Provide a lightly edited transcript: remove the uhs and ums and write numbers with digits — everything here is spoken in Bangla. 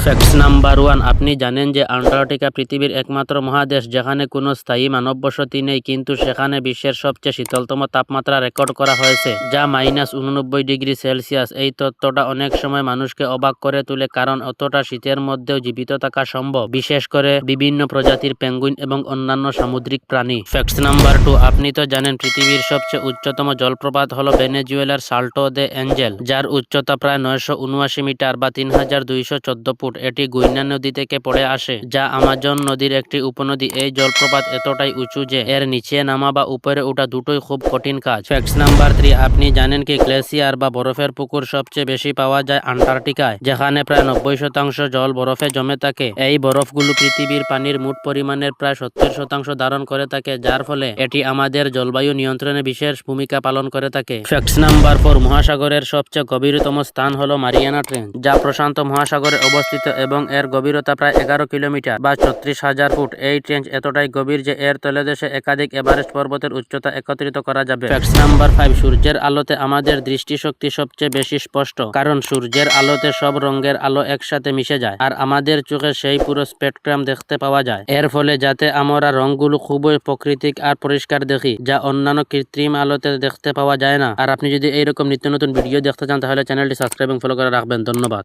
ফ্যাক্ট নাম্বার 1, আপনি জানেন যে আন্টার্কটিকা পৃথিবীর একমাত্র মহাদেশ যেখানে কোনো স্থায়ী মানব বসতি নেই, কিন্তু সেখানে বিশ্বের সবচেয়ে শীতলতম তাপমাত্রা রেকর্ড করা হয়েছে, যা -89°C। এই তথ্যটা অনেক সময় মানুষকে অবাক করে তোলে, কারণ অতটা শীতের মধ্যেও জীবিত থাকা সম্ভব, বিশেষ করে বিভিন্ন প্রজাতির পেঙ্গুইন এবং অন্যান্য সামুদ্রিক প্রাণী। ফ্যাক্ট নাম্বার 2, আপনি তো জানেন পৃথিবীর সবচেয়ে উচ্চতম জলপ্রপাত হলো ভেনেজুয়েলার সাল্টো দে এঞ্জেল, যার উচ্চতা প্রায় 979 মিটার বা 3214 ফুট। এটি গুইনা নদী থেকে পড়ে আসে, যা আমাজন নদীর একটি উপনদী। এই জলপ্রপাত এতটাই উঁচু যে এর নিচে নামা বা উপরে ওঠা দুটোই খুব কঠিন কাজ। ফ্যাক্ট নাম্বার 3, আপনি জানেন কি গ্লেসিয়ার বা বরফের পুকুর সবচেয়ে বেশি পাওয়া যায় আন্টার্কটিকায়, যেখানে প্রায় 90% জল বরফে জমে থাকে। এই বরফগুলো পৃথিবীর পানির মোট পরিমাণের প্রায় 70% ধারণ করে থাকে, যার ফলে এটি আমাদের জলবায়ু নিয়ন্ত্রণে বিশেষ ভূমিকা পালন করে থাকে। ফ্যাক্ট নাম্বার 4, মহাসাগরের সবচেয়ে গভীরতম স্থান হলো মারিয়ানা ট্রেঞ্চ, যা প্রশান্ত মহাসাগরে অবস্থিত এবং এর গভীরতা প্রায় 11 কিলোমিটার বা 36,000 ফুট। এই ট্রেঞ্চ এতটাই গভীর যে এর তলদেশে একাধিক এভারেস্ট পর্বতের উচ্চতা একত্রিত করা যাবে। ফ্যাক্ট নাম্বার 5, সূর্যের আলোতে আমাদের দৃষ্টিশক্তি সবচেয়ে বেশি স্পষ্ট, কারণ সূর্যের আলোতে সব রঙের আলো একসাথে মিশে যায়, আর আমাদের চোখে সেই পুরো স্পেকট্রাম দেখতে পাওয়া যায়। এর ফলে যাতে আমরা রঙগুলো খুবই প্রাকৃতিক আর পরিষ্কার দেখি, যা অন্যান্য কৃত্রিম আলোতে দেখতে পাওয়া যায় না। আর আপনি যদি এইরকম নিত্য নতুন ভিডিও দেখতে চান তাহলে চ্যানেলটি সাবস্ক্রাইব এবং ফলো করে রাখবেন। ধন্যবাদ।